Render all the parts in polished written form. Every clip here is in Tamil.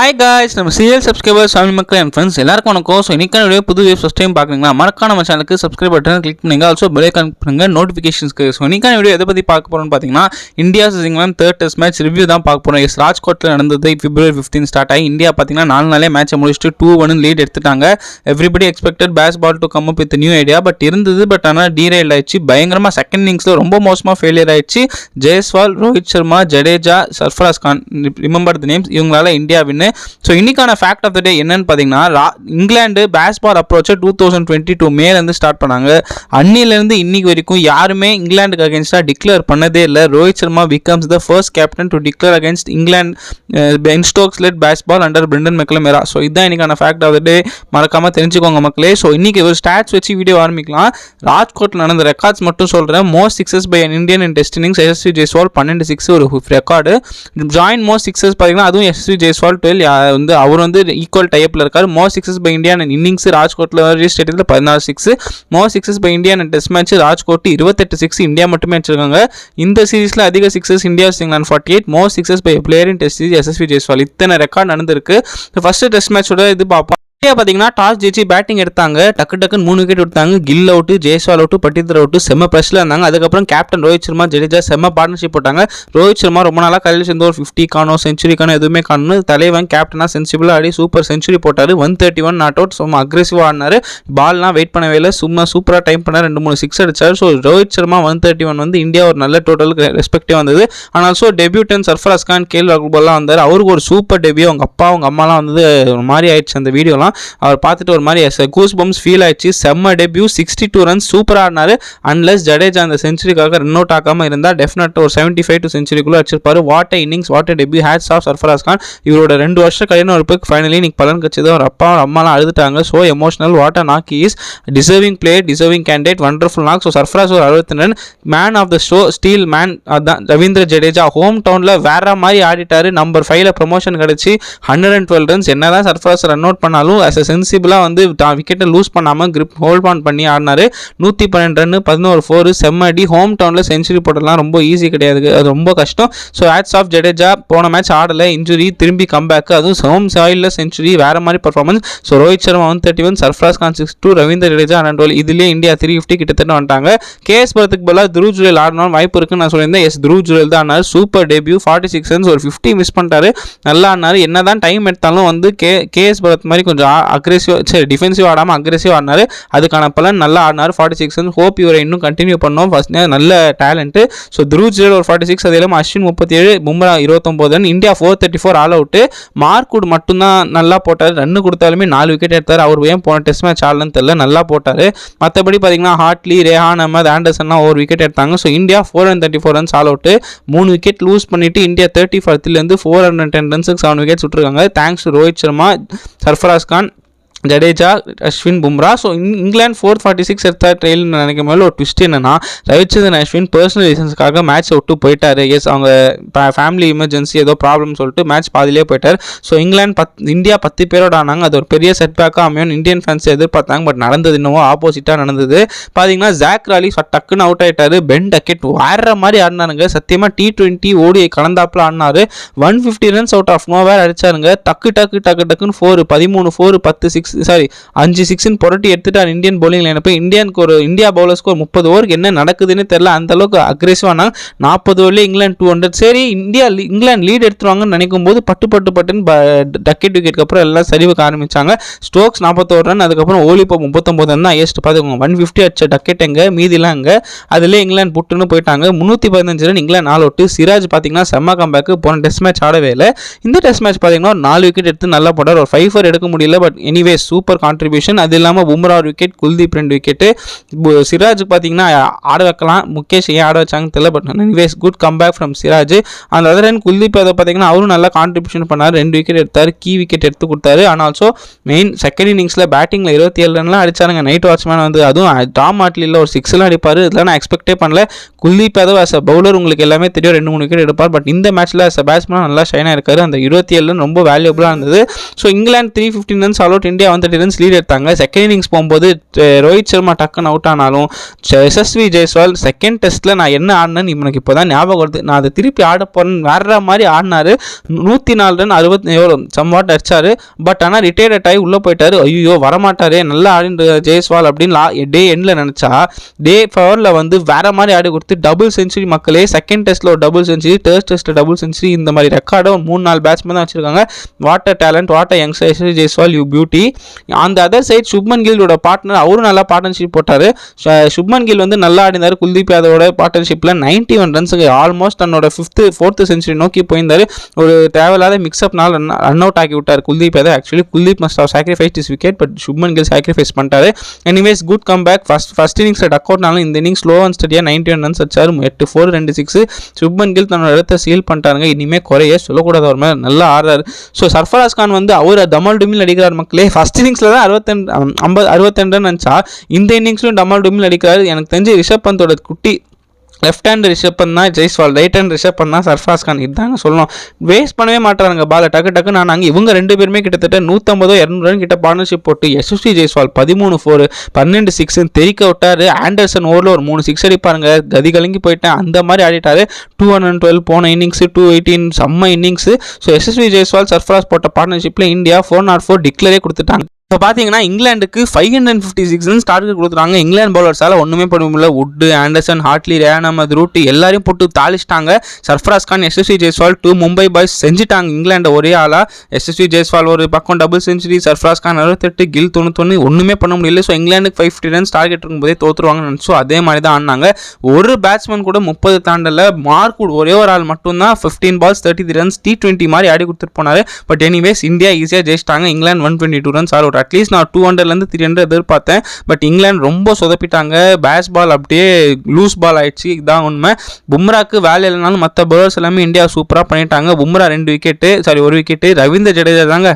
ஹாய் காய்ஸ், நம்ம சீரியல் சப்ஸ்கிரைபர்ஸ் ஃபேமிலி மக்கள் அண்ட் ஃப்ரெண்ட்ஸ் எல்லாருக்கும் வணக்கம். ஸோ இன்னைக்கான வீடியோ புது வீடியோ ஃபஸ்ட் டைம் பார்க்குறீங்களா, மறக்காம நம்ம சேனலுக்கு சப்ஸ்கிரைப் பட்டன் கிளிக் பண்ணுங்க. ஆல்சோ பெல் ஐகான் பண்ணுங்க நோட்டிஃபிகேஷன்ஸ்க்கு. ஸோ இன்னைக்கான வீடியோ எதை பற்றி பார்க்க போகிறோம்னு பார்த்தீங்கன்னா, India England third test match review தான் பார்க்க போகிறோம். ராஜ்கோட்டில் நடந்தது February 15 ஸ்டார்ட் ஆகி இந்தியா பார்த்தீங்கன்னா 4 நாளே மேட்சை முடிச்சுட்டு 2-1 லீட் எடுத்துட்டாங்க. Everybody expected Bazball to come up with new idea but இருந்தது. பட் ஆனால் டீரைல் ஆயிடுச்சு பயங்கரமாக. செகண்ட் இன்னிங்ஸில் ரொம்ப மோசமாக ஃபெயிலியர் ஆயிடுச்சு. Jaiswal, Rohit Sharma, Jadeja, Sarfaraz Khan, remember the names, இவங்களால இந்தியா வின்னு. ஸோ இன்னைக்கான ஃபேக்ட் ஆஃப் த டே என்னன்னு பார்த்தீங்கன்னா, இங்கிலாந்து பேஸ்பால் அப்ரோச்சை 2022 மேலேருந்து ஸ்டார்ட் பண்ணாங்க. அன்னிலேருந்து இன்னைக்கு வரைக்கும் யாருமே இங்கிலாந்துக்கு அகேன்ஸ்டாக டிக்ளேர் பண்ணதே இல்லை. Rohit Sharma becomes the first captain to declare against England Ben Stokes led Bazball under Brendon McCullum era. So இதுதான் இன்னைக்கான ஃபேக்ட் ஆஃப் த டே. மறக்காம தெரிஞ்சுக்கோங்க மக்களே. ஸோ இன்னைக்கு ஒரு ஸ்டாட்ஸ் வச்சு வீடியோ ஆரம்பிக்கலாம். ராஜ்கோட்டில் நடந்த ரெக்கார்ட்ஸ் மட்டும் சொல்கிறேன். Most sixes by Indian in test innings Yashasvi Jaiswal 12 6 ஒரு ரெக்கார்டு. ஜாயின் மோஸ்ட் சிக்ஸஸ் பார்த்தீங்கன்னா அதுவும் எஸ்எஸ்வி ஜெய்ஸ்வால் 12 வந்து அவர் வந்து ஈக்குவல் டைப்பில் இருக்கார். Most sixes by India innings ராஜ்கோட்டில் ஸ்டேட்டில் 14 6. Most sixes by India test match Rajkot 28 6 India மட்டுமே வச்சிருக்காங்க. இந்த சீரீஸில் அதிக sixes India 48. Most sixes by player in test series Yashasvi Jaiswal. இத்தனை ரெக்கார்ட் நடந்திருக்கு. ஃபர்ஸ்ட் டெஸ்ட் மேட்சோட இது பார்ப்போம். இந்தியா பார்த்தீங்கன்னா டாஸ் ஜெயிச்சு பேட்டிங் எடுத்தாங்க. டக்குன்னு 3 விக்கெட் எடுத்தாங்க. Gill out, Jaiswal out, Patidar out, செம்ம ப்ரெஷ்ல இருந்தாங்க. அதுக்கப்புறம் கேப்டன் ரோஹித் சர்மா, ஜடேஜா செம்ம பார்ட்னர்ஷிப் போட்டாங்க. ரோஹித் சர்மா ரொம்ப நாளாக கையில் சேர்ந்து ஒரு 50 காணும், செஞ்சுரி காணும், எதுவுமே காணும். தலைவன் கேப்டனாக சென்சிபிளாக ஆடி சூப்பர் செஞ்சுரி போட்டார். 131 நாட் அவுட். சும்மா அக்ரெசிவாக ஆடினார். பால்லாம் வெயிட் பண்ணவே இல்லை. சும்மா சூப்பராக டைம் பண்ணார். 2-3 6 அடிச்சார். ஸோ ரோஹித் சர்மா 131 வந்து இந்தியா ஒரு நல்ல டோட்டலுக்கு ரெஸ்பெக்டிவ் வந்தது. ஆனால் so debutant Sarfaraz Khan, KL ராகுல்லாம் வந்தார். அவருக்கு ஒரு சூப்பர் டெபியூ. அவங்க அப்பா அவங்க அம்மாலாம் வந்து ஒரு மாதிரி ஆயிடுச்சு அந்த வீடியோலாம். அவர் பார்த்துட்டு ஒரு மாதிரி கூஸ் பம்ஸ் ஃபீல் ஆயிடுச்சு. செம்ம டெபியூ. 62 ரன்ஸ் சூப்பராக ஆடினாரு. அன்லெஸ் ஜடேஜா அந்த செஞ்சுரிக்காக ரன் அவுட் ஆகாமல் இருந்தால் டெஃபினட்டாக ஒரு 75 to செஞ்சுரிக்குள்ளே அடிச்சிருப்பாரு. What a innings, what a debut. Hats off Sarfaraz Khan. இவரோட 2 வருஷம் கழின ஒரு பிக் ஃபைனலி இன்னைக்கு பலன் கட்சிது. அவர் அப்பா அம்மாலாம் அழுதுட்டாங்க. So emotional. What a knock is. Deserving player, deserving candidate, wonderful knock. So Sarfaraz ஒரு 62 run. Man of the show, steel man அதான் ரவீந்திர ஜடேஜா. ஹோம் டவுனில் வேற மாதிரி ஆடிட்டாரு. நம்பர் 5ல ப்ரொமோஷன் கிடச்சி 112 ரன்ஸ். என்னதான் சர்ஃபராஸ் ரன் அவுட் பண்ணாலும் அஸ் அ சென்சிபிளாக வந்து விக்கெட்டை லூஸ் பண்ணாமல் கிரிப் ஹோல்ட் ஆன் பண்ணி ஆடினாரு. 112 ரன், 11 4, செம்ம அடி. ஹோம் டவுனில் செஞ்சுரி போட்டலாம் ரொம்ப ஈஸி கிடையாது, அது ரொம்ப கஷ்டம். So hats off Jadeja. போன மேட்ச் ஆடலை, இன்ஜுரி, திரும்பி கம்பேக், அதுவும் ஹோம் சாயிலில் செஞ்சுரி, வேறு மாதிரி பர்ஃபார்மன்ஸ். ஸோ ரோஹித் சர்மா 131, சர்ஃபராஸ் கான் 62, ரவீந்திர ஜடேஜா 112. இதுலேயே இந்தியா 350 கிட்டத்தட்ட வந்துட்டாங்க. கேஎஸ் பரத்துக்கு பதிலாக துருவ் ஜுரேல் ஆடணும் வாய்ப்பு இருக்குன்னு நான் சொல்லியிருந்தேன். எஸ், துருவ் ஜுரேல் தான் ஆனார். Super debut. 46 ரன்ஸ், ஒரு 50 மிஸ் பண்ணிட்டாரு. நல்லா ஆனார். என்னதான் டைம் எடுத்தாலும் வந்து கேஎஸ் பரத் மாதிரி கொஞ்சம் அக்ரெசிவ், சரி டிஃபென்சிவ் ஆடாமல் அக்ரெசிவ் ஆடினார். அதுக்கான பலன் நல்லா ஆடினார். 46 ரன்ஸ். ஹோப் இவரை இன்னும் கண்டினியூ பண்ணோம். ஃபர்ஸ்ட் நல்ல டேலண்ட்டு. ஸோ துருவ் ஜுரேல் ஒரு 46, அது இல்லாமல் Ashwin 37, Bumrah 29 run. India 434 all out. Mark Wood மட்டும்தான் நல்லா போட்டார். ரன்னு கொடுத்தாலுமே 4 விக்கெட் எடுத்தார். அவர் ஏன் போன டெஸ்ட் மேட்ச் ஆடலன்னு தெரியல, நல்லா போட்டார். மற்றபடி பார்த்தீங்கன்னா ஹார்ட்லி, ரேஹான் அஹமத், ஆண்டர்சன்லாம் ஒரு விக்கெட் எடுத்தாங்க. So India 434 runs all out. 3 wicket lose பண்ணிட்டு இந்தியா 30 for 410 ரன்ஸுக்கு 7 விக்கெட்ஸ் விட்டுருக்காங்க. Thanks to Rohit Sharma, Sarfaraz Khan, Jadeja, Ashwin, Bumrah. So England 446 எடுத்தா ட்ரெயில்னு நினைக்கும் போது ஒரு ட்விஸ்ட் என்னன்னா, ரவிச்சந்திரன் அஸ்வின் பர்சனல் ரீசன்ஸ்க்காக மேட்ச்சை விட்டு போயிட்டாரு. எஸ், அவங்க ஃபேமிலி எமர்ஜென்சி ஏதோ ப்ராப்ளம் சொல்லிட்டு மேட்ச் பாதிலே போயிட்டார். ஸோ இந்தியா 10 பேரோட ஆனாங்க. அது ஒரு பெரிய செட்பேக்காக அமையும் இந்தியன் ஃபேன்ஸ் எதிர்பார்த்தாங்க. பட் நடந்தது இன்னமும் ஆப்போசிட்டாக நடந்தது. பார்த்தீங்கன்னா ஜாக் ராலி டக்குன்னு அவுட் ஆகிட்டாரு. பென் டக்கெட் வேற மாதிரி ஆடினாருங்க. சத்தியமாக T20 ஓடி கலந்தாப்பில் ஆடினாரு. 150 runs out of nowhere அடிச்சாருங்க. டக்குன்னு 4, 13 4, 10 6, சாரி 5 6 புரட்டி எடுத்துட்டார் இந்தியன் பவுலிங் லைனை போய். இந்தியா பவுலர்ஸ்க்கு ஒரு 30 ஓவருக்கு என்ன நடக்குதுன்னு தெரியல. அந்த அளவுக்கு அக்ரெசிவானா 40 ஓவர்லேயே இங்கிலாந்து 200. சரி, இங்கிலாந்து லீட் எடுத்துருவாங்கன்னு நினைக்கும் போது பட்டுன்னு டக்கெட் விக்கெட்டுக்கு அப்புறம் எல்லாம் சரிவுக்கு ஆரம்பிச்சாங்க. ஸ்டோக்ஸ் 41 ரன், அதுக்கப்புறம் ஓலிப்போ 39 ரன் தான் ஹையஸ்ட். பார்த்துக்கோங்க, 150 அடிச்ச டக்கெட் எங்க, மீதிலாம் எங்க. அதிலே இங்கிலாந்து புட்டுன்னு போயிட்டாங்க. 315 run England all out. Siraj பார்த்தீங்கன்னா செம்ம கம்பேக். போன டெஸ்ட் மேட்ச் ஆடவே இல்லை. இந்த டெஸ்ட் மேட்ச் பார்த்தீங்கன்னா 4 விக்கெட் எடுத்து நல்லா போட்டார். ஒரு 5 எடுக்க முடியல. But anyway super contribution. அது இல்லாமல் பும்ரா ஒரு விக்கெட், குல்தீப் 2 விக்கெட்டு. சிராஜுக்கு பார்த்தீங்கன்னா ஆட வைக்கலாம். முகேஷ் ஏன் ஆட வச்சாங்கன்னு தெரியல. But anyways good comeback from Siraj. அந்த அதர் ஹேண்ட் குல்தீப் அதை பார்த்தீங்கன்னா அவரும் நல்லா கான்ட்ரிபியூஷன் பண்ணார். 2 விக்கெட் எடுத்தார், கீ விக்கெட் எடுத்து கொடுத்தாரு. ஆனால் ஆல்சோ மெயின் செகண்ட் இன்னிங்ஸில் பேட்டிங்கில் 27 ரன்லாம் அடிச்சாருங்க. நைட் வாட்ச்மேன் வந்து அதுவும் டாம் ஆட்லியில் ஒரு 6 அடிப்பார். இதெல்லாம் நான் எக்ஸ்பெக்டே பண்ணல. Kuldeep Yadav as a bowler உங்களுக்கு எல்லாமே தெரியும் 2-3 விக்கெட் எடுப்பார். பட் இந்த மேட்ச்சில் as a பேட்ஸ்மேன் நல்லா ஷைனாக இருக்காரு. அந்த 27 ரன் ரொம்ப வேல்யூபிளாக இருந்தது. So England 315 runs all out. India India 130 runs lead எடுத்தாங்க. செகண்ட் இன்னிங்ஸ் போகும்போது ரோஹித் சர்மா டக்குன்னு அவுட் ஆனாலும் யசஸ்வி ஜெய்ஸ்வால் செகண்ட் டெஸ்ட்டில் நான் என்ன ஆடினேன்னு இவனுக்கு இப்போ தான் ஞாபகம் வருது, நான் அதை திருப்பி ஆட போகிறேன்னு வேற மாதிரி ஆடினார். 104 ரன் 67 சம்வாட் அடிச்சார். பட் ஆனால் ரிட்டையர்ட் ஆகி உள்ளே போயிட்டார். ஐயோ வரமாட்டார் நல்லா ஆடின்ற ஜெய்ஸ்வால் அப்படின்னு டே எண்டில் நினச்சா டே 4ல் வந்து வேற மாதிரி ஆடி கொடுத்து டபுள் செஞ்சுரி மக்களே. செகண்ட் டெஸ்ட்டில் ஒரு டபுள் செஞ்சுரி, தேர்ட் டெஸ்ட்டில் டபுள் செஞ்சுரி, இந்த மாதிரி ரெக்கார்டை 3-4 பேட்ஸ்மேன் தான் வச்சிருக்காங்க. What a talent, what a youngster Yashasvi Jaiswal, you beauty. அந்த அதர் சைட் சுப்மன் கில்லோட பார்ட்னர் அவரும் நல்லா பார்ட்னர்ஷிப் போட்டார். சுப்மன் கில் வந்து நல்லா ஆடினார். குல்தீப் யாதவோட பார்ட்னர்ஷிப்பில் 91 ரன்ஸுக்கு ஆல்மோஸ்ட் தன்னோட 4th செஞ்சுரி நோக்கி போயிருந்தார். ஒரு தேவையில்லாத மிக்ஸ்அப்னால் ரன் அவுட் ஆக்கி விட்டார் Kuldeep Yadav. Actually Kuldeep must have sacrificed his wicket, but Shubman Gill sacrifice பண்ணிட்டாரு. Anyways good come back. First இன்னிங்ஸில் டக் அவுட்னாலும் இந்த இன்னிங்ஸ் ஸ்லோ அண்ட் ஸ்டடியாக 91 ரன்ஸ் அடிச்சார். 8-4 2 6. சுப்மன் கில் தன்னோட இடத்தை சீல் பண்ணிட்டாருங்க. இனிமேல் குறைய சொல்லக்கூடாது, அவர் மேலே நல்லா ஆடுறாரு. ஸோ சர்ஃபராஸ் கான் வந்து அவர் டமால் டுமில் அடிக்கிறார் மக்களே. ஃபர்ஸ்ட் இன்னிங்ஸில் தான் 62 ரன் அடிச்சா, இந்த இன்னிங்ஸ்லையும் டமால் டுமில் அடிக்கிறாரு. எனக்கு தெரிஞ்சு ரிஷப் பந்தோட குட்டி லெஃப்ட் ஹேண்ட் ரிஷப் பந்த் தான் ஜெய்ஸ்வால், ரைட் ஹேண்ட் ரிஷப் பந்த் தான் சர்ஃபராஸ் கான். இதுதாங்க சொல்லணும். வேஸ்ட் பண்ணவே மாட்டாங்க பாலை டக்கு நான் இவங்க 2 பேருமே கிட்டத்தட்ட 150-200 ரன் கிட்ட பார்ட்னர்ஷிப் போட்டு யசஸ்வி ஜெய்ஸ்வால் 13-4 12 6 தெரிக்க விட்டாரு. ஆண்டர்சன் ஓவரில் ஒரு 3 6 அடிப்பாருங்க, கதி கலங்கி போயிட்டேன் அந்த மாதிரி ஆடிட்டாரு. 212 போன இன்னிங்ஸ், 218 செம்ம இன்னிங்ஸ். ஸோ யசஸ்வி ஜெய்ஸ்வால் சர்ஃபராஸ் போட்ட பார்ட்னர்ஷிப்பில் இந்தியா 404 டிக்ளரே கொடுத்துட்டாங்க. இப்போ பார்த்தீங்கன்னா இங்கிலாந்துக்கு 556 ரன்ஸ் டார்கெட் கொடுத்துறாங்க. இங்கிலாந்து பவுலர்ஸால் ஒன்றுமே பண்ண முடியல. Wood, Anderson, Hartley, Rehan Ahmed, Root எல்லாரையும் போட்டு தாளிச்சிட்டாங்க. சர்ஃபராஸ் கான், யசஸ்வி ஜெய்ஸ்வால், 2 மும்பை பாய்ஸ் செஞ்சுட்டாங்க இங்கிலாண்டை ஒரே ஆளாக. யசஸ்வி ஜெய்ஸ்வால் ஒரு பக்கம் டபுள் செஞ்சுரி, சர்ஃபராஸ் கான் 68, கில் 91, ஒன்றுமே பண்ண முடியல. ஸோ இங்கிலாந்துக்கு 550 ரன்ஸ் டார்கெட் இருக்கும்போதே தோற்றுருவாங்கன்னு நினச்சோம். அதே மாதிரி தான் ஆடினாங்க. ஒரு பேட்ஸ்மேன் கூட 30 தாண்டல. மார்க்வுட் ஒரே ஒரு ஆள் மட்டும்தான் 15 balls 33 ரன்ஸ் T20 மாதிரி ஆடி கொடுத்துட்டு போனார். பட் எனிவேஸ் இந்தியா ஈஸியாக ஜெயிச்சிட்டாங்க. England 122 runs all. அட்லீஸ்ட் நான் 200லேருந்து 300 எதிர்பார்த்தேன். பட் இங்கிலாந்து ரொம்ப சொதப்பிட்டாங்க. பேஸ் பால் அப்படியே லூஸ் பால் ஆயிடுச்சு, இதுதான் உண்மை. பும்ராக்கு வேலை இல்லைனாலும் மற்ற பவுலர்ஸ் எல்லாமே இந்தியா சூப்பராக பண்ணிட்டாங்க. Bumrah 2 wicket, sorry 1 wicket. Ravindra Jadeja தாங்க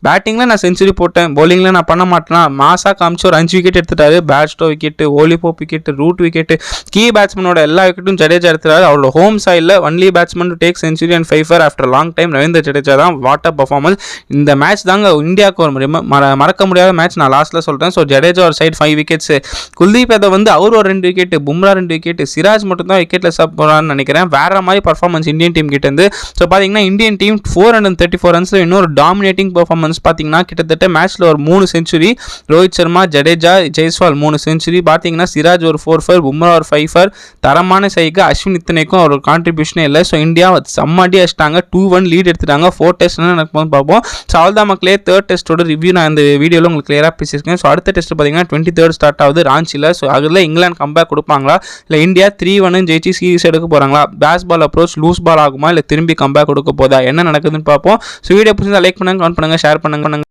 பேட்டிங்கில் நான் செஞ்சுரி போட்டேன், பவுலிங்கில் நான் பண்ண மாட்டேனா மாசா காமிச்சு ஒரு 5 விக்கெட் எடுத்துட்டாரு. Bairstow wicket, Ollie Pope wicket, Root wicket, key பேட்ஸ்மேனோட எல்லா விக்கெட்டும் ஜடேஜா எடுத்துட்டாரு. அவரோட ஹோம் சைடில் only batsman to take century and 5 after long time Ravindra Jadeja தான். What a performance. இந்த மேட்ச் தாங்க இந்தியாவுக்கு ஒரு மறக்க முடியாத மேட்ச். நான் லாஸ்ட்டில் சொல்கிறேன். ஸோ ஜடேஜா ஒரு சைடு 5 விக்கெட்ஸ், குல்தீப் யாதவ் வந்து அவர் ஒரு 2 விக்கெட்டு, பும்ரா 2 விக்கெட்டு, சிராஜ் மட்டும் தான் விக்கெட்டில் போகிறான்னு நினைக்கிறேன். வேற மாதிரி பர்ஃபார்மன்ஸ் இந்தியன் டீம் கிட்டேருந்து. ஸோ பார்த்தீங்கன்னா இந்தியன் டீம் 434 ரன்ஸில் இன்னொரு டாமினேட்டிங் பர்ஃபார்மன்ஸ். பார்த்தீங்கன்னா கிட்டத்தட்ட மேட்ச்சில் ஒரு 3 செஞ்சுரி, ரோஹித் சர்மா, ஜடேஜா, ஜெய்ஸ்வால் 3 செஞ்சுரி. பார்த்தீங்கன்னா சிராஜ் ஒரு 4 பும்ரா ஒரு 5 தரமான சைக்கு. அஸ்வின் இத்தனைக்கும் ஒரு கான்ட்ரிபியூஷனே இல்லை. ஸோ இந்தியா செம்மடி அடிச்சிட்டாங்க. 2-1 லீட் எடுத்துட்டாங்க. 4 டெஸ்ட்னு எனக்கு பார்ப்போம். ஸோ அவ்வளோதான் மக்களே. 3rd டெஸ்ட்டோட ரிவ்யூ நான் இந்த வீடியோவில் உங்களுக்கு கிளியராக பேசியிருக்கேன். ஸோ அடுத்த டெஸ்ட் பார்த்தீங்கன்னா 23rd ஸ்டார்ட் ஆகுது ராஞ்சியில். ஸோ அதில் இங்கிலாந்து கம்பேக் கொடுப்பாங்களா, இல்லை இந்தியா 3-1 ஜெயிச்சு சீரிஸ் எடுக்க போகிறாங்களா, பேஸ் பால் அப்ரோச் லூஸ் பால் ஆகுமா, இல்லை திரும்பி கம்பேக் கொடுக்க போதா, என்ன நடக்குதுன்னு பார்ப்போம். ஸோ வீடியோ பிடிச்சா லைக் பண்ணுங்கள், கமெண்ட் பண்ணுங்கள், ஷேர் பண்ணுங்கள்.